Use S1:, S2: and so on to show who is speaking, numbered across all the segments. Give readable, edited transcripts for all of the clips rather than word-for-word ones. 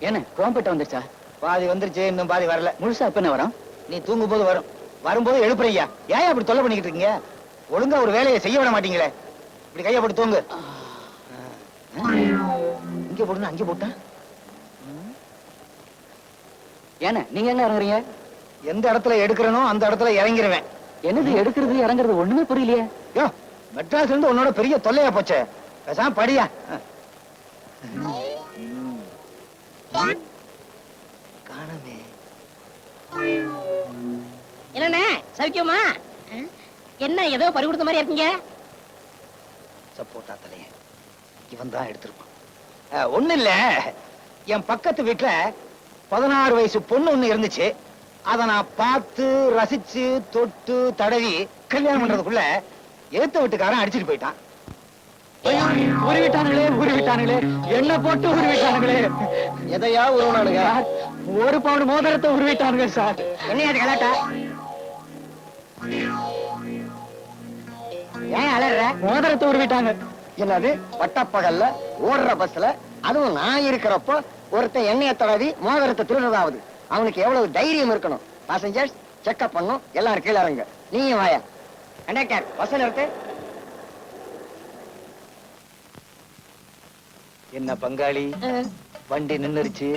S1: என்ன கோம்பட்ட வந்துச்சா?
S2: பாதி வந்துருச்சு, இன்னும் பாதி வரல.
S1: முழுசா எப்ப வரும்?
S2: நீ தூங்கும் போது வரும். வரும்போது எழுப்புறையா? ஏன் அப்படி தொல்லை பண்ணிக்கிட்டு இருக்கீங்க? ஒழுங்கா ஒரு வேலையை செய்ய விட மாட்டீங்களே. இப்படி கையை போட்டு தூங்கு. இங்க போட்டு அங்கே போட்டா
S1: ஏன நீங்க என்ன இறங்குறீங்க?
S2: எந்த இடத்துல எடுக்கிறனோ அந்த இடத்துல இறங்கிருவேன்.
S1: என்னது எடுக்கிறது இறங்குறது ஒண்ணுமே புரியலையே.
S2: யோ, மெட்ராஸ்ல இருந்து உன்னோட பெரிய தொல்லையா போச்சே. பேசாம படியா. காணமே.
S3: என்னண்ணே சௌக்கியமா? என்ன ஏதோ பறி கொடுத்த மாதிரி இருக்கீங்க?
S2: சப்போட்டா தலைய இவன் தான் எடுத்திருப்பான். ஒண்ணு இல்ல, என் பக்கத்து வீட்டுல 16 வயசு பொண்ணு ஒண்ணு இருந்துச்சு. அத நான் பார்த்து ரசிச்சு தொட்டு தடவி கல்யாணம் பண்றதுக்குள்ள ஏத்த வீட்டுக்காரன் அடிச்சுட்டு போயிட்டான்.
S1: உருவிட்டானுங்களே, என்ன போட்டு உருவிட்டானுங்களே.
S2: எதையா உருவனானுங்க?
S1: 1 பவுன் மோதிரத்தை உருவிட்டானுங்க சார்.
S3: என்ன அது கலாட்டா? ஏன் அலற?
S1: மோதிரத்தை உருவிட்டாங்க.
S2: என்னது பட்டப்பகல்ல ஓடுற பஸ்ல, அதுவும் நான் இருக்கிறப்போ ஒருத்தன் எண்ணெய தடவி மோதிரத்தை திருடுறதாவது அவனுக்கு எவ்வளவு தைரியம் இருக்கணும்? பாசஞ்சர்ஸ் செக்அப் பண்ணும், எல்லாரும் கீழே இறங்க. நீயும் வாயா. கண்டக்டர் பஸ் நிறுத்து. என்ன பங்காளி, வண்டி நின்னுருச்சு,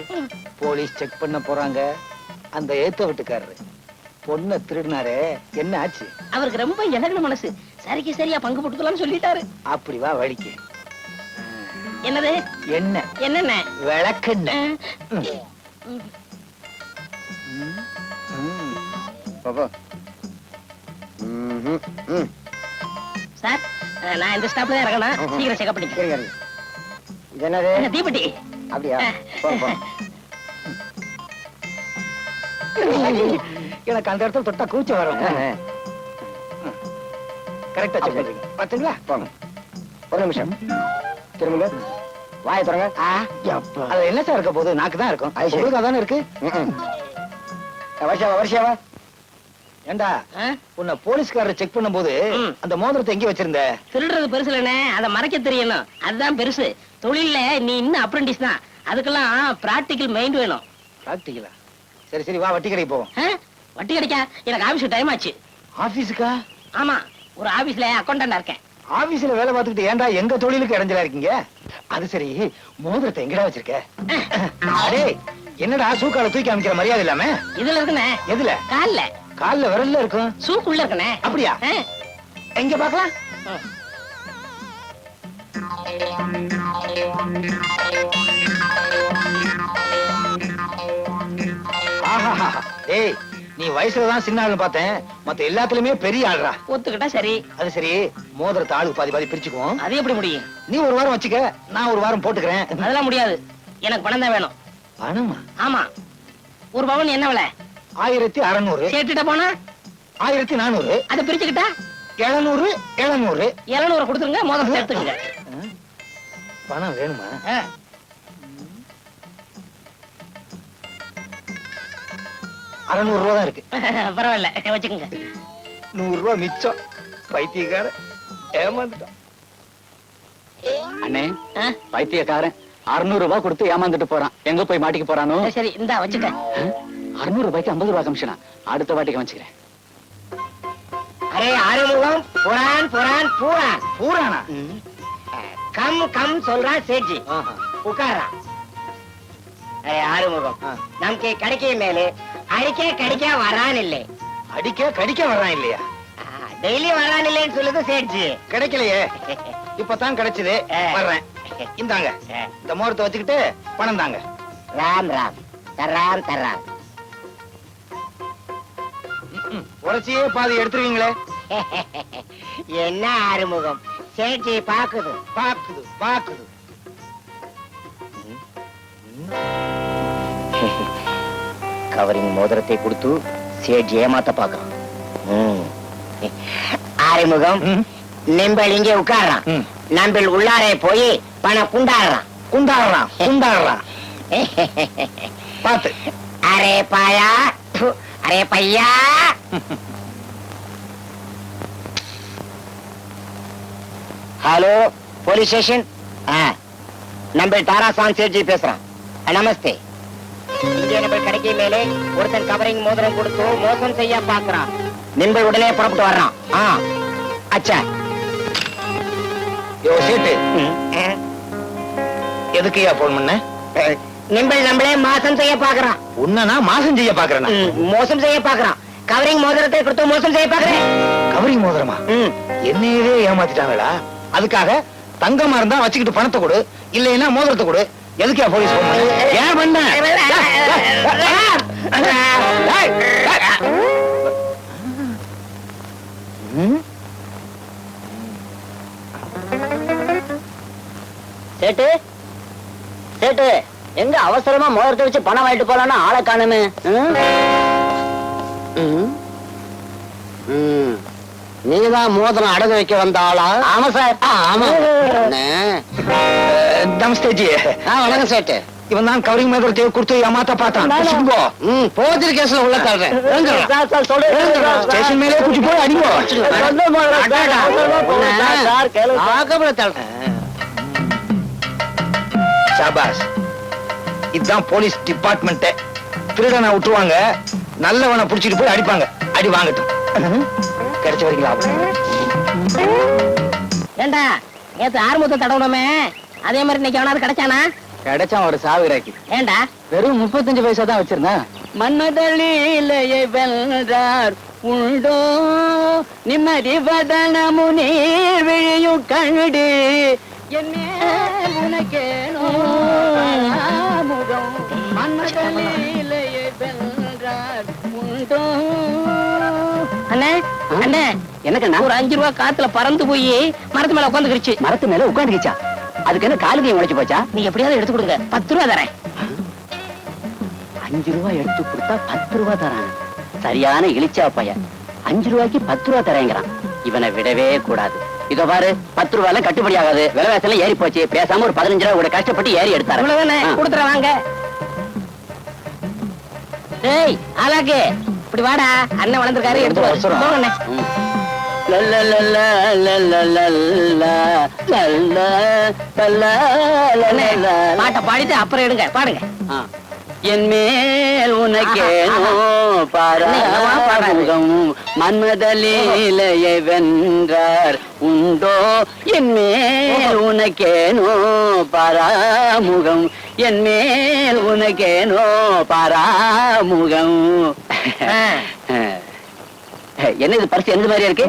S2: போலீஸ் செக் பண்ண போறாங்க. அந்த ஏத்த வீட்டுக்காரரு பொண்ணை திருடினாரே, என்ன ஆச்சு?
S3: அவருக்கு ரொம்ப இலகுன மனசு, சரிக்கு சரியா பங்கு போட்டுக்கலாம்னு சொல்லிட்டாரு.
S2: அப்படி வா வழிக்கு.
S3: என்னது?
S2: என்ன?
S3: என்னென்ன?
S2: விளக்கெண்ண.
S3: சார், நான் இந்த ஸ்டாப்ல தான் இறங்கணும். சீக்கிரம் செக்அப் பண்ணிக்கிறேன்.
S2: இது என்னது?
S3: தீப்பெட்டி.
S2: அப்படியா? எனக்கு அந்த இடத்துல தொட்டா கூச்சம் வரும். கரெக்டா சொல்றீங்க. பாத்தீங்களா? போங்க. ஒரு நிமிஷம் திரும்புங்க. வாயை தொடங்க. அது என்ன சார் இருக்க போது? நாக்கு தான் இருக்கும். உங்களுக்கு அதானே இருக்கு. வருஷாவா ஏண்டா, உன்னை போலீஸ்காரர் செக் பண்ணும் போது அந்த மோதிரத்தை எங்க வச்சிருந்த?
S3: திருடுறது பெருசு இல்லனே, அதை மறைக்க தெரியணும், அதுதான் பெருசு. தொழில்ல நீ இன்னும் அப்ரண்டிஸ் தான், அதுக்கெல்லாம் பிராக்டிகல் மைண்ட் வேணும்.
S2: பிராக்டிகலா? சரி சரி வா, வட்டி கடைக்கு போவோம்.
S3: வட்டி கிடைக்கா? எனக்கு ஆபீஸ்க்கு டைம் ஆச்சு.
S2: ஆபீஸுக்கா?
S3: ஆமா, ஒரு ஆபீஸ்ல அக்கௌண்டன்டா இருக்கேன்.
S2: ஆபீஸ்ல வேலை பார்த்துக்கிட்டு ஏன்டா எங்க தொழிலுக்கு இடைஞ்சலா இருக்கீங்க? அது சரி, மோதிரத்தை எங்கடா வச்சிருக்க? அடே, என்னடா சூக்கால தூக்கி அமைக்கிற மரியாதை இல்லாம?
S3: இதுல இருக்குனே.
S2: எதுல?
S3: கால்ல.
S2: கால்ல விரல்ல இருக்கும்.
S3: சூக்குள்ள இருக்குனே.
S2: அப்படியா? எங்க பாக்கலாம். ஏய், நீ வயசுலதான் சின்ன ஆளு பார்த்தேன், மத்த எல்லாத்துலயுமே பெரிய ஆள்ரா.
S3: ஒத்துக்கிட்டா சரி. அது
S2: சரி, மோதிரத்தை ஆளுக்கு பாதி பாதி பிரிச்சுக்குவோம்.
S3: அது எப்படி முடியும்?
S2: நீ ஒரு வாரம் வச்சுக்க, நான் ஒரு வாரம் போட்டுக்கிறேன்.
S3: அதெல்லாம் முடியாது, எனக்கு பணம் தான் வேணும்.
S2: பணமா?
S3: ஆமா. ஒரு பவுன் என்ன விலை?
S2: 1600.
S3: கேட்டுட்ட போனா
S2: 1400.
S3: அதை பிரிச்சுக்கிட்டா
S2: 700.
S3: 700 கொடுத்துருங்க, மோதிரத்தை எடுத்துக்கங்க.
S2: பணம் வேணுமா? 600 ரூபா தான் இருக்கு.
S3: பரவாயில்ல, வச்சுக்கோங்க.
S2: 100 ரூபா மிச்சம். பைத்தியக்கார ஏமாந்துட்டான்.
S1: அண்ணே, பைத்தியக்காரன் 600 ரூபாய் கொடுத்து ஏமாந்துட்டு போறான். எங்க போய் மாட்டிக்க போறானோ?
S3: சரி, இந்தா வச்சுக்க.
S1: 600 ரூபாய்க்கு 50 ரூபாய் கமிஷனா? அடுத்த வாட்டிக்கு வச்சுக்கிறேன்.
S3: அரே ஆறுமுகம், புரான் புரான் பூரான்.
S2: பூரானா?
S3: கம் கம் சொல்றான் சேட்ஜி. உட்காரா. அரே ஆறுமுகம், நமக்கு கிடைக்க மேலே அடிக்க கடிக்க வரான் இல்லை.
S2: அடிக்க கடிக்க வர்றான் இல்லையா?
S3: டெய்லி வரான் இல்லைன்னு சொல்லுது சேட்ஜி.
S2: கிடைக்கலையே, இப்பதான் கிடைச்சது. வர்றேன். இந்தாங்க, இந்த மோரத்தை வச்சுக்கிட்டு பணம் தாங்க.
S3: ராம் ராம் தர்றாம் தர்றாம்.
S2: உரைச்சியே பாதி எடுத்துருவீங்களே.
S3: என்ன ஆறுமுகம், சேட்ஜி பாக்குது
S2: பாக்குது பாக்குது. கவரிங் மோதிரத்தை கொடுத்து சேட் ஏமாத்த பாக்குறான். ஆறுமுகம், நிம்பள் இங்கே உட்கார்றான். நம்பிள் உள்ளாரே போய் பணம் குண்டாடுறான். பாத்து. அரே பாயா, அரே பையா. Hello, police station. நம்பிள் தாராசான் சேட்ஜி பேசுறான். நமஸ்தே. இங்கே நம்ம கடைக்கு மேலே ஒருத்தன் கவரிங் மோதிரம் கொடுத்து மோசம் செய்ய பாக்குறான். நிம்பள் உடனே புறப்பட்டு வர்றான். அச்சா. யோ சேட்டு, எதுக்குயா போன் பண்ண? நிம்பள் நம்மளே மாசம் செய்ய பாக்குறான். உன்னா மாசம் செய்ய பாக்குறேன்? மோசம் செய்ய பாக்குறான். கவரிங் மோதிரத்தை கொடுத்து மோசம் செய்ய பாக்குறேன். கவரிங் மோதிரமா? என்னையவே ஏமாத்திட்டாங்களா? அதுக்காக தங்கமா இருந்தா வச்சுக்கிட்டு பணத்தை கொடு, இல்லைன்னா மோதிரத்தை கொடு. எதுக்கே போலீஸ் போன் பண்ண? ஏன் பண்ண?
S3: சேட்டு சேட்டு, எங்க அவசரமா மோதிரத்தை வச்சு பணம் வாங்கிட்டு போலான்னு ஆளை காணுமே. நீதான் மோதிரம் அடகு வைக்க வந்த ஆளா? ஆமா சார். ஆமா.
S2: நமஸ்தேஜி.
S3: வணக்கம் சேட்டு.
S2: இவன் தான் கவரிங் மோதிரத்தை கொடுத்து ஏமாத்த பார்த்தான்.
S3: போதிரி கேஸ்ல உள்ள தள்ளுறேன்.
S2: ஸ்டேஷன் மேலே குச்சி போய் அடிங்கோ. சாபாஸ். இதுதான் போலீஸ் டிபார்ட்மெண்ட். திருடனை விட்டுருவாங்க, நல்லவனை புடிச்சிட்டு போய் அடிப்பாங்க. அடி வாங்கட்டும். கிடைச்ச வரைக்கும் லாபம்.
S3: ஏண்டா நேத்து ஆறுமுகத்தை தடவுனமே, அதே மாதிரி இன்னைக்கு அவனாவது கிடைச்சானா?
S1: கிடைச்சான் ஒரு சாவிராக்கி.
S3: ஏண்டா
S1: வெறும் 35 பைசா தான் வச்சிருந்தேன்.
S3: மன்மதளிலையை வென்றார் உண்டோ நிம்மதி வதனமு நீர் விழியு கண்டு என்ன உனக்கேனோ முகம். மன்மதளிலையை வென்றார் உண்டோ. அண்ணே அண்ணே, எனக்கு ஒரு 5 ரூபா காத்துல பறந்து போய் மரத்து மேல உட்காந்துக்கிடுச்சு.
S1: மரத்து மேல உட்காந்துக்கிச்சா? அதுக்கு என்ன காலுக்கு உழைச்சு போச்சா?
S3: நீ எப்படியாவது எடுத்து கொடுங்க, 10 ரூபா தரேன்.
S1: 5 ரூபாய் எடுத்து கொடுத்தா 10 ரூபாய் தரான். சரியான இழிச்சா பையன். 5 ரூபாய்க்கு 10 ரூபாய் தரேங்கிறான். இவனை விடவே கூடாது. இதோ பாரு, 10 ரூபாய்ல கட்டுப்படி ஆகாது. விலைவாசல ஏறி போச்சு. பேசாம ஒரு 15 ரூபாய் கூட கஷ்டப்பட்டு ஏறி எடுத்தாரு.
S3: கொடுத்துற வாங்க. டேய் ஆலாக்கு, இப்படி வாடா, அண்ணன் வளர்ந்துருக்காரு. எடுத்து போங்க. பாட்டை பாடிட்டு அப்புறம் எடுங்க, பாடுங்க.
S1: என் மேல் உனக்கேனோ பாராமுகம், மன்மதலீலையை வென்றார் உண்டோ. என் மேல் உனக்கேனோ பாராமுகம், என் மேல் உனக்கேனோ பாராமுகம். என்ன இது பரிசு எந்த மாதிரியா இருக்கு?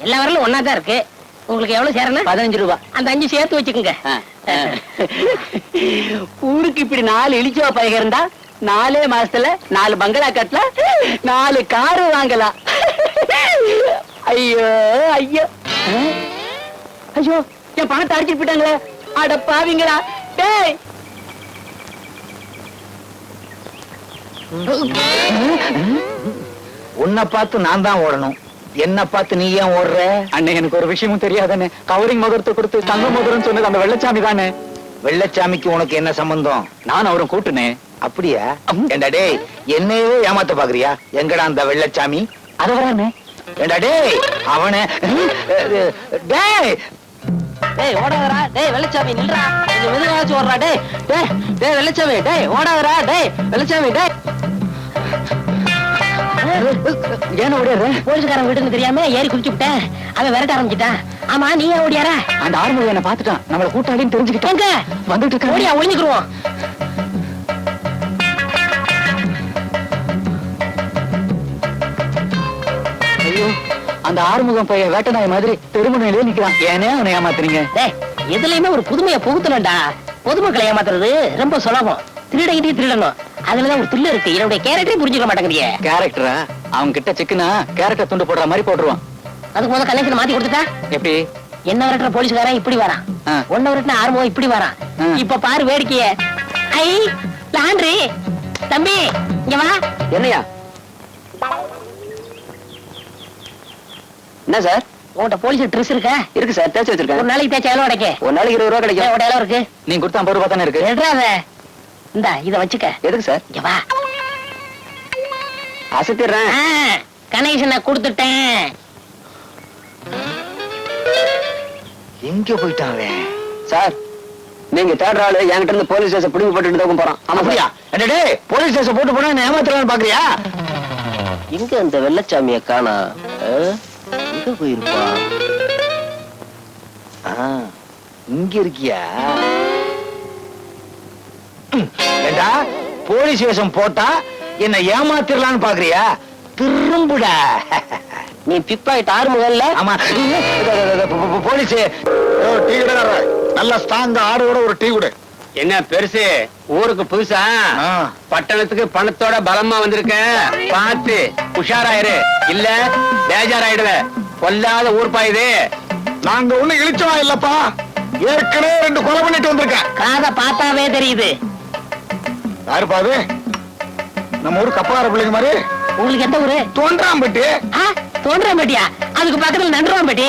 S3: எல்லா வரலும் ஒன்னாதான் இருக்கு. உங்களுக்கு எவ்வளவு சேரணும்?
S1: 15 ரூபாய்.
S3: அந்த 5 சேர்த்து வச்சுக்கோங்க.
S1: ஊருக்கு இப்படி 4 இழிச்சவ பையன் இருந்தா 4 மாசத்துல 4 பங்களா கட்டல, 4 காரு வாங்கலாம். ஐயோ ஐயோ ஐயோ, என் பணத்தை அடிச்சுட்டு போயிட்டாங்களே. அட பாவிங்களா. டேய்,
S2: உன்னை பார்த்து நான் தான் ஓடணும், என்ன பார்த்து நீ ஏன் ஓடுற?
S1: அண்ணே, எனக்கு ஒரு விஷயமும் தெரியாதானே. கவரிங் மோதிரத்தை கொடுத்து தங்க மோதிரம் சொன்னது அந்த வெள்ளச்சாமி தானே.
S2: வெள்ளச்சாமிக்கு உனக்கு என்ன சம்பந்தம்?
S1: நான் அவரும் கூட்டுனேன்.
S2: அப்படியா? ஏண்டா டேய், என்னையவே ஏமாத்த பாக்குறியா? எங்கடா அந்த வெள்ளச்சாமி?
S1: அதவரானே.
S2: ஏண்டா டேய், அவனை டேய்
S3: டேய் ஓடாதடா. டேய் வெள்ளச்சாமி நில்றா, கொஞ்சம் மெதுவாச்சு ஓடுறா. டேய் டேய் டேய் வெள்ளச்சாமி, டேய் ஓடாதடா. டேய் வெள்ளச்சாமி, டேய்.
S1: ஏன் ஓடியாரு?
S3: போலீஸ்காரன் வீட்டுன்னு தெரியாம ஏறி குதிச்சு விட்டேன். அவன் விரட்ட ஆரம்பிச்சுட்டான். ஆமா, நீ ஏன் ஓடியாரா?
S1: அந்த ஆறுமொழி என்ன பாத்துட்டான். நம்மள கூட்டாளின்னு தெரிஞ்சுக்கிட்டாங்க. வந்துட்டு இருக்க.
S3: ஓடியா, ஒளிஞ்சுக்குருவோம்.
S1: ஐயோ, அந்த ஆறுமுகம் பையன் வேட்ட நாய் மாதிரி தெருமுனையிலே நிக்கிறான். ஏனே அவனை ஏமாத்துறீங்க?
S3: டேய், எதுலயுமே ஒரு புதுமையை புகுத்தணும்டா. பொதுமக்களை ஏமாத்துறது ரொம்ப சுலபம். திருடகிட்டே திருடணும், அதுலதான் ஒரு துள்ளு இருக்கு. என்னுடைய கேரக்டரே புரிஞ்சுக்க மாட்டேங்கிறீங்க.
S1: கேரக்டரா? அவங்க கிட்ட சிக்கனா கேரக்டர் துண்டு போடுற மாதிரி போட்டுருவான்.
S3: அதுக்கு முதல்ல கல்யாணத்துல மாத்தி கொடுத்துட்டா
S1: எப்படி?
S3: என்ன விரட்டுற போலீஸ்காரன் இப்படி வரான், ஒன்ன விரட்டுன ஆறுமுகம் இப்படி வரான். இப்ப பாரு வேடிக்கைய. ஐ லாண்ட்ரி தம்பி இங்க வா.
S1: என்னையா? என்ன சார்?
S3: உன்கிட்ட போலீஸ் ட்ரெஸ் இருக்கா?
S1: இருக்கு சார், தேய்ச்சி
S3: ஒரு
S1: வச்சிருக்கேன்.
S3: நாளைக்கு தேய்ச்சா எவ்வளவு கிடைக்கு?
S1: ஒரு நாளைக்கு 20 ரூபா கிடைக்கும்.
S3: உன்கிட்ட எவ்வளவு இருக்கு?
S1: நீங்க கொடுத்த 50 ரூபா தானே இருக்கு.
S3: எடுறாத. இந்தா இத வச்சுக்க.
S1: எதுக்கு சார்?
S3: இங்க வா.
S1: அசத்திடுறேன்.
S3: கணேசனை கொடுத்துட்டேன்.
S2: எங்க போயிட்டாங்க
S1: சார், நீங்க தேடுற ஆளு என்கிட்ட இருந்து போலீஸ் ஸ்டேஷன் பிடிங்கி போட்டுட்டு தான் போறான். ஆமா
S2: அப்படியா? என்னடே போலீஸ் ஸ்டேஷன் போட்டு போனா என்ன ஏமாத்தலாம்னு பாக்குறியா?
S1: எங்க அந்த வெள்ளச்சாமிய காணா? எங்க போயிருப்பா?
S2: இங்க இருக்கியா? ஏண்டா போலீஸ் ஸ்டேஷன் போட்டா என்ன ஏமாத்திரலாம்னு பாக்குறியா? திரும்புடா.
S3: நீ பிப்பாயிட்டு ஆறுமுகல்ல?
S2: ஆமா போலீஸ்
S4: டீ கடை நல்ல ஸ்ட்ராங் ஆடோட ஒரு டீ குடு.
S1: என்ன பெருசு, ஊருக்கு புதுசா? பட்டணத்துக்கு பணத்தோட பலமா வந்திருக்க, பார்த்து உஷாராயிரு, இல்ல பேஜாராயிடுவ. பொல்லாத ஊர் பாயுது.
S4: நாங்க ஒண்ணு இழிச்சவா இல்லப்பா, ஏற்கனவே 2 கொலை பண்ணிட்டு வந்திருக்கேன்.
S3: காதை பார்த்தாவே தெரியுது.
S4: யாருப்பா அது? நம்ம ஊர் கப்பகார பிள்ளைங்க மாதிரி.
S3: உங்களுக்கு எந்த ஊரு?
S4: தோன்றாம்பட்டி.
S3: தோன்றாம்பட்டியா? அதுக்கு பக்கத்துல நன்றாம்பட்டி.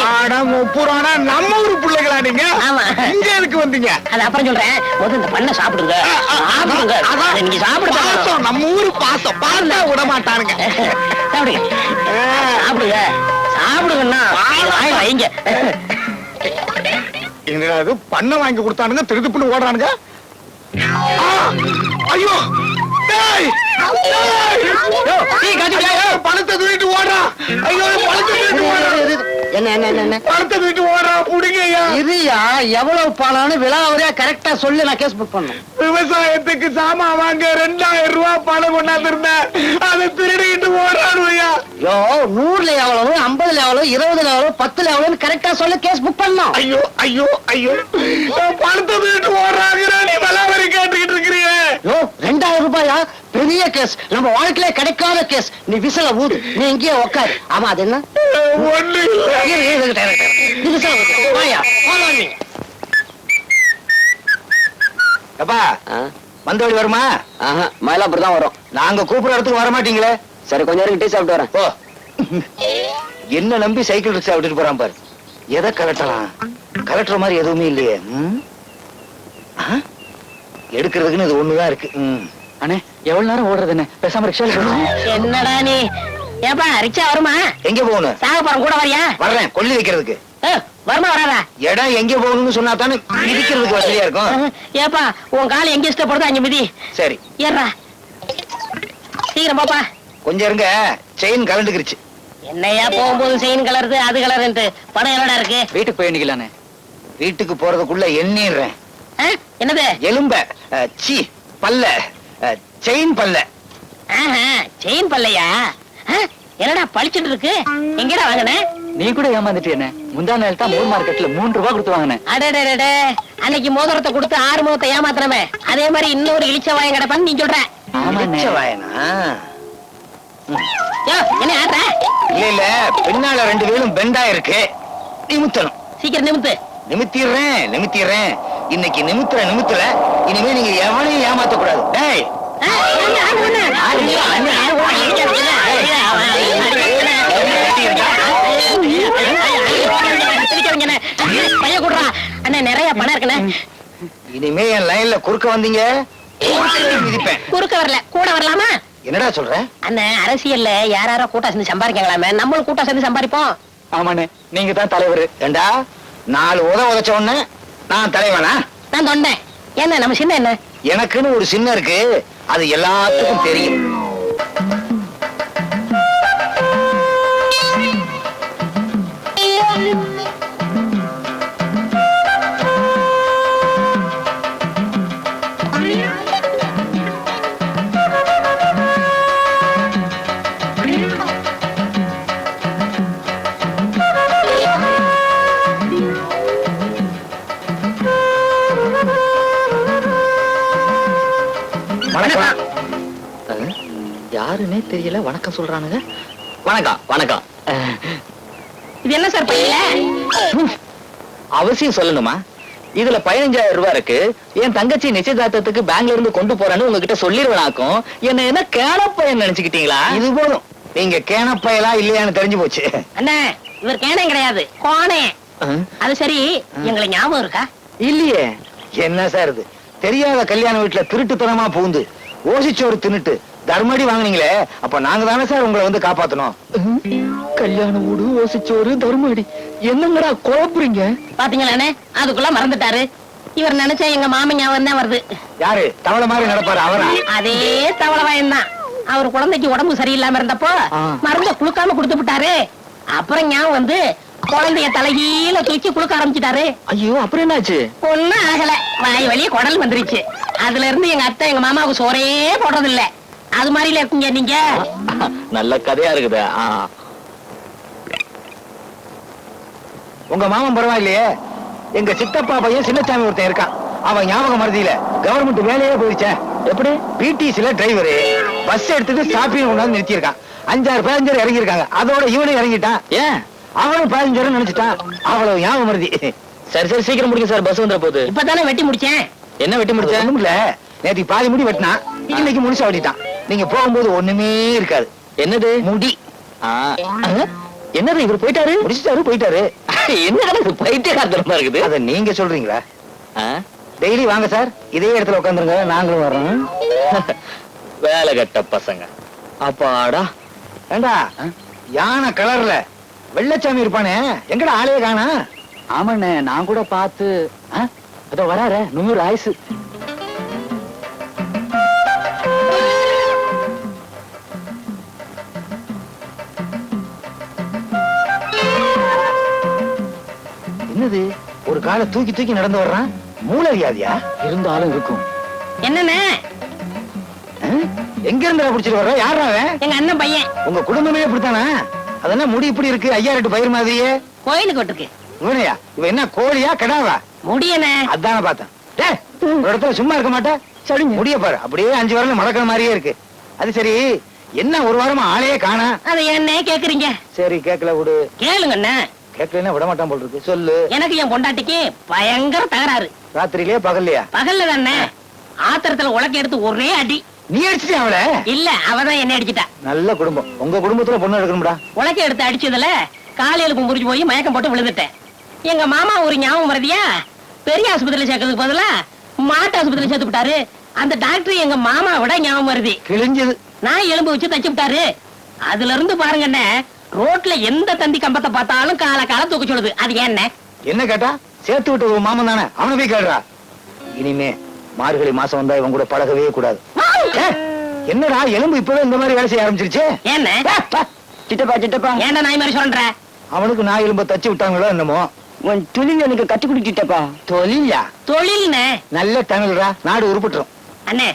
S4: முப்புறானா நம்ம ஊர் பிள்ளைகளா நீங்க?
S3: ஆமா.
S4: இங்க எதுக்கு வந்தீங்க?
S3: அது அப்புறம் சொல்றேன். முதல்ல இந்த பண்ண சாப்பிடுங்க. சாப்பிடுங்க.
S4: அதான்
S3: நீங்க சாப்பிடுங்க.
S4: பாசம், நம்ம ஊரு பாசம் பார்த்தா விட மாட்டானுங்க.
S3: சாப்பிடுங்க. சாப்பிடுங்க. சாப்பிடுங்கண்ணா. வாய் வைங்க.
S4: என்னடா இது, பண்ண வாங்கி கொடுத்தானுங்க, திருதுப்புன்னு ஓடுறானுங்க. ஐயோ டேய், பணத்தை தூக்கிட்டு ஓடுறான். ஐயோ பணத்தை தூக்கிட்டு ஓடுறான்.
S3: என்ன என்ன என்ன
S4: பணத்தை தூக்கிட்டு ஓடுறான். புடிங்கய்யா.
S3: இதுயா எவ்வளவு பாலான்னு விலாவரியா கரெக்டா சொல்லி நான் கேஸ் புக் பண்ணேன்.
S4: விவசாயத்துக்கு சாமான் வாங்க 2000 ரூபாய் பணம் கொண்டாந்து இருந்தேன், அதை திருடிட்டு ஓடுறானுயா.
S3: யோ 100ல எவ்வளவு, 50ல எவ்வளவு, 20ல எவ்வளவு, 10ல எவ்வளவு கரெக்டா சொல்லி கேஸ் புக் பண்ணோம்.
S4: ஐயோ ஐயோ ஐயோ, பணத்தை தூக்கிட்டு ஓடுறாங்க, நீ விலாவரி கேட்டுக்கிட்டு இருக்கிறீங்க.
S3: யோ 2000 ரூபாயா? பெரிய கேஸ், நம்ம வாழ்க்கையில கிடைக்காத கேஸ். நீ விசில ஊது, நீ இங்கேயே உட்காரு. ஆமா அது என்ன?
S4: ஒண்ணு இல்ல.
S3: நீ விசில ஊது. வாயா, follow me.
S2: அப்பா வந்த வழி வருமா?
S1: மயிலாப்பூர் தான் வரும்.
S2: நாங்க கூப்பிடுற இடத்துக்கு வர மாட்டீங்களே?
S1: சரி, கொஞ்ச நேரம் டீ சாப்பிட்டு வரேன்.
S2: ஓ, என்ன நம்பி சைக்கிள் ரிக்ஷா விட்டுட்டு போறான் பாரு. எதை கலட்டலாம்? கலட்டுற மாதிரி எதுவுமே இல்லையே. எடுக்கிறதுக்குன்னு இது ஒண்ணுதான் இருக்கு.
S1: அண்ணே, எவ்வளவு நேரம் ஓடுறதுன்னு பேசாம ரிக்ஷா.
S3: என்னடா நீ? ஏப்பா ரிக்ஷா வருமா?
S2: எங்க போகணும்?
S3: சாகப்புறம் கூட வரியா?
S2: வர்றேன், கொல்லி வைக்கிறதுக்கு.
S3: வருமா வராதா?
S2: இடம் எங்க போகணும்னு சொன்னா தானே மிதிக்கிறதுக்கு வசதியா இருக்கும்.
S3: ஏப்பா உன் காலை எங்க இஷ்டப்படுதோ அங்க மிதி.
S2: சரி
S3: ஏறா, சீக்கிரம் பாப்பா.
S2: கொஞ்சம் இருங்க, செயின் கலண்டுக்கிருச்சு.
S3: என்னையா போகும்போது செயின் கலருது அது கலருன்ட்டு பணம் என்னடா இருக்கு?
S1: வீட்டுக்கு போய் எண்ணிக்கலானே.
S2: வீட்டுக்கு போறதுக்குள்ள எண்ணிடுறேன்.
S3: என்னது?
S2: எலும்ப சி பல்ல, செயின் பல்ல.
S3: செயின் பல்லையா? என்னடா பளிச்சுட்டு இருக்கு? எங்கடா வாங்கின?
S1: நீ கூட ஏமாந்துட்டிய. முந்தா நாள் தான் மூர் மார்க்கெட்ல 3 ரூபாய் கொடுத்து வாங்கினேன்.
S3: அடடே, அன்னைக்கு மோதிரத்தை கொடுத்து 6 முகத்தை ஏமாத்தினமே, அதே மாதிரி இன்னொரு இழிச்ச வாயம் கிடப்பான்னு நீ சொல்ற.
S2: இழிச்ச வாயனா?
S3: என்ன ஆடுற?
S2: இல்ல இல்ல, பின்னால 2 வீலும் பெண்டா இருக்கு, நிமித்தணும்.
S3: சீக்கிரம் நிமித்து.
S2: நிமித்திடுறேன். இன்னைக்கு நிமித்துல இனிமே நீங்க எவனையும் ஏமாத்த கூடாது. டேய்
S3: பைய கூடுறா அண்ணே, நிறைய பணம் இருக்குண்ணே.
S2: இனிமே என் லைன்ல குறுக்க வந்தீங்க, மிதிப்பேன்.
S3: குறுக்க வரல, கூட வரலாமா?
S2: என்னடா சொல்ற?
S3: அண்ணே, அரசியல்ல யாரோ கூட்டா சேர்ந்து சம்பாதிக்கலாமே, நம்மளும் கூட்டா சேர்ந்து சம்பாதிப்போம்.
S1: ஆமாண்ணே, நீங்க தான் தலைவர்.
S2: ஏண்டா 4 உதச்ச உடனே நான் தலைவனா?
S3: நான் தொண்டேன். என்ன நம்ம சின்ன என்ன?
S2: எனக்குன்னு ஒரு சின்ன இருக்கு, அது எல்லாத்துக்கும் தெரியும்.
S1: யாருன்னே தெரியல, வணக்கம் சொல்றானுங்க.
S2: வணக்கம்.
S3: இது என்ன சார் பையில?
S2: அவசியம் சொல்லணுமா?
S5: இதுல 15,000 ரூபாய் இருக்கு. என் தங்கச்சி நிச்சயதார்த்தத்துக்கு பேங்க்ல இருந்து கொண்டு போறேன்னு உங்ககிட்ட சொல்லிடுவேனாக்கும். என்ன என்ன கேனப்பையன் நினைச்சுக்கிட்டீங்களா?
S2: இது போதும். நீங்க கேனப்பயலா இல்லையான்னு தெரிஞ்சு போச்சு.
S3: அண்ணே இவர் கேனே கிடையாது, கோனே. அது சரி, எங்களை ஞாபகம் இருக்கா?
S5: இல்லையே.
S2: என்ன சார் இது? தெரியாத கல்யாண வீட்டுல திருட்டுத்தனமா பூந்து ஓசிச்சோறு தின்னுட்டு தர்மடி வாங்குனீங்களே, அப்ப நாங்க தானே சார் உங்களை வந்து காப்பாத்தணும்.
S5: கல்யாண வீடு, ஓசிச்சோறு, தர்மடி, என்னங்கடா குழப்புறீங்க?
S3: பாத்தீங்களாண்ணே, அதுக்குள்ள மறந்துட்டாரு. இவர் நினைச்சா எங்க மாமன் ஞாபகம் தான் வருது.
S2: யாரு தவளை மாதிரி நடப்பாரு அவரா?
S3: அதே தவளவாயன் தான். அவர் குழந்தைக்கு உடம்பு சரியில்லாம இருந்தப்போ மருந்த குளுக்காம கொடுத்து விட்டாரு. அப்புறம் ஞாபகம் வந்து குழந்தைய தலைகீழ தூக்கி குளுக்க ஆரம்பிச்சுட்டாரு.
S5: ஐயோ, அப்புறம் என்னாச்சு?
S3: ஒண்ணும் ஆகல, வாய் வழியே குடல் வந்துருச்சு. அதுல இருந்து எங்க அத்தை எங்க மாமாவுக்கு சோறே போடுறது இல்ல. அது மாதிரில இருக்கீங்க நீங்க.
S5: நல்ல கதையா இருக்குது.
S2: உங்க மாமன் பரவாயில்லையே. எங்க சித்தப்பா பையன் சின்னசாமி ஒருத்தன் இருக்கான். அவன் ஞாபகம் மறதியில கவர்மெண்ட் வேலையே போயிடுச்சே. எப்படி? பிடிசில டிரைவரு பஸ் எடுத்துட்டு ஸ்டாப்பிங் கொண்டாந்து நிறுத்தியிருக்கான். 5-6 பேசஞ்சர் இறங்கி இருக்காங்க. அதோட இவனும் இறங்கிட்டான்.
S5: ஏன்?
S2: அவனும் பேசஞ்சர் நினைச்சிட்டான். அவ்வளவு ஞாபகம் மறதி.
S5: சரி சரி, சீக்கிரம் முடிங்க சார், பஸ் வந்துட போகுது.
S3: இப்பதானே வெட்டி முடிச்சேன்.
S5: என்ன வெட்டி முடிச்ச?
S2: ஒண்ணும் இல்ல, நேற்று பாதி முடி வெட்டினா, இன்னைக்கு முழுசா வெட்டிட்டான். நீங்க போகும்போது ஒண்ணுமே இருக்காது.
S5: என்னது?
S2: முடி.
S5: என்னது இவர் போயிட்டாரு?
S2: முடிச்சிட்டாரு, போயிட்டாரு.
S5: என்ன பைத்தியகாரத்தனமா இருக்குது?
S2: அத நீங்க சொல்றீங்களா? டெய்லி வாங்க சார், இதே இடத்துல உட்காந்துருங்க, நாங்களும் வர்றோம்.
S5: வேலை கட்ட பசங்க. அப்பாடா.
S2: ஏண்டா, யானை கலர்ல வெள்ளச்சாமி இருப்பானே, எங்கடா ஆளே காணா?
S1: ஆமாண்ணே, நான் கூட பார்த்து அதோ வராரு 100 ஆயுசு.
S2: என்னது, ஒரு காலை தூக்கி தூக்கி நடந்து வர்றான்? மூளை வியாதியா?
S1: இருந்தாலும் இருக்கும்.
S3: என்னண்ணே?
S2: எங்க இருந்து பிடிச்சிட்டு வர்ற? யாரா அவன்?
S3: எங்க அண்ணன் பையன்.
S2: உங்க குடும்பமே இப்படித்தானா? அதெல்லாம் முடி இப்படி இருக்கு, 5000 பயிர் மாதிரியே.
S3: கோயிலுக்கு விட்டுருக்கு.
S2: இவனையா? இவன் என்ன கோழியா கடாவா?
S3: முடியண்ணே.
S2: அதான பார்த்தேன். டேய், ஒரு இடத்துல சும்மா இருக்க மாட்டேன். சரி, முடிய பாரு, அப்படியே 5 வரல மடக்கிற மாதிரியே இருக்கு. அது சரி, என்ன ஒரு வாரமா ஆளையே காணா?
S3: அதை என்ன கேக்குறீங்க?
S2: சரி, கேட்கல விடு.
S3: கேளுங்க அண்ணே.
S2: கேட்கலன்னா விட மாட்டான் போல் இருக்கு. சொல்லு.
S3: எனக்கு என் பொண்டாட்டிக்கு பயங்கர தகராறு.
S2: ராத்திரியிலே பகல்லையா?
S3: பகல்ல தானே. ஆத்திரத்துல உலக்க எடுத்து ஒரே அடி.
S2: நீ அடிச்சிட்டியா அவளை?
S3: இல்ல, அவதான் என்ன அடிச்சிட்டா.
S2: நல்ல குடும்பம். உங்க குடும்பத்துல பொண்ணு எடுக்கணும்டா.
S3: உலக்க எடுத்து அடிச்சதுல காலையில முறிஞ்சு போய் மயக்கம் போட்டு விழுந்துட்டேன். எங்க மாமா ஒரு ஞாபகம் வருதியா, பெரிய ஆஸ்பத்திரியில சேர்க்கறதுக்கு பதிலா மாட்டு ஆஸ்பத்திரியில சேர்த்து விட்டாரு. அந்த டாக்டர் எங்க மாமா விட ஞாபகம் வருது.
S2: கிழிஞ்சது.
S3: நான் எலும்பு வச்சு தச்சு விட்டாரு. அதுல இருந்து பாருங்க, ரோட்ல எந்த தந்தி கம்பத்தை பார்த்தாலும் கால கால தூக்க சொல்லுது. அது
S2: என்ன கேட்டா? சேர்த்து விட்டு ஒரு மாமன் தானே, அவனை போய் கேடுறா. இனிமே மார்கழி மாசம் வந்தா இவன் கூட பழகவே கூடாது. என்னடா எலும்பு இப்பவே இந்த மாதிரி வேலை செய்ய ஆரம்பிச்சிருச்சு?
S3: என்ன
S1: சித்தப்பா சித்தப்பா,
S3: ஏன்டா நாய் மாதிரி சொல்ற?
S2: அவனுக்கு நான் எலும்ப தச்சு விட்டாங்களோ என்னமோ.
S1: உன் தொழில் எனக்கு கட்டி கொடுத்துட்டப்பா.
S2: தொழிலா?
S3: தொழில்னே.
S2: நல்ல தமிழ்ரா, நாடு உருப்பிட்டுரும்.
S3: அண்ணே,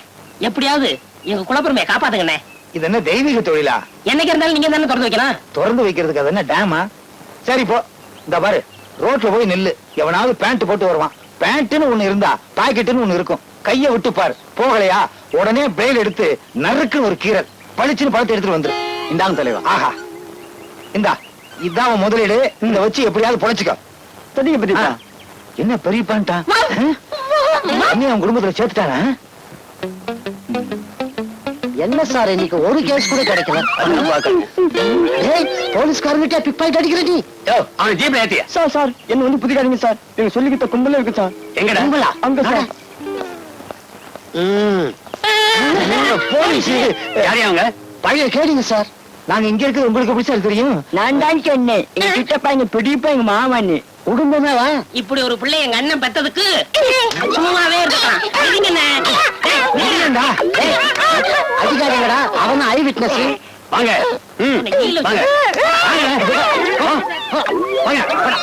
S3: எப்படியாவது எங்க குலப்பெருமையை காப்பாத்துங்கண்ணே.
S2: இது என்ன தெய்வீக தொழிலா?
S3: என்னைக்கு இருந்தாலும் நீங்க தானே திறந்து வைக்கலாம்.
S2: திறந்து வைக்கிறதுக்கு அது என்ன டேமா? சரி போ, இந்த பாரு, ரோட்ல போய் நில்லு. எவனாவது பேண்ட் போட்டு வருவான். பேண்ட்னு ஒண்ணு இருந்தா பாக்கெட்டுன்னு ஒண்ணு இருக்கும். கைய விட்டு பாரு. போகலையா உடனே பிளேட் எடுத்து நறுக்குன்னு ஒரு கீரல் பளிச்சுன்னு பழத்தை எடுத்துட்டு வந்துரு.
S1: இந்தாங்க தலைவா.
S2: ஆஹா, இந்தா, இதான் உன் முதலீடு. இந்த வச்சு எப்படியாவது பொழைச்சுக்கோ. என்ன பெரிய பேண்டா? அவன் குடும்பத்துல சேர்த்துட்டானா?
S1: என்ன சார், இன்னைக்கு ஒரு கேஸ் கூட கிடைக்கல. போலீஸ்காரங்கிட்ட பிக் பாயிண்ட் அடிக்கிற நீ.
S5: அவன் ஜீப்ல ஏத்தியா?
S1: சார் சார், என்ன வந்து புதிக்காதீங்க சார். நீங்க சொல்லிக்கிட்ட கும்பல இருக்கு சார்.
S5: எங்கடா?
S1: கும்பலா? அங்க சார்.
S2: போலீஸ்
S5: யாரையா அவங்க?
S2: பழைய கேளுங்க சார். நாங்க இங்க இருக்கிறது உங்களுக்கு எப்படி சார் தெரியும்?
S1: நான் தான் சொன்னேன், எங்க சித்தப்பா எங்க பெரியப்பா எங்க மாமான்னு. குடும்பமே வா.
S3: இப்படி ஒரு பிள்ளை எங்க அண்ணன் பெத்ததுக்கு சும்மாவே இருக்கான்.
S1: அதிகாரிகளா? அவன் ஐ விட்னஸ்.
S5: வாங்க.
S3: கீழே
S5: வாங்க. வாங்க. வாங்க.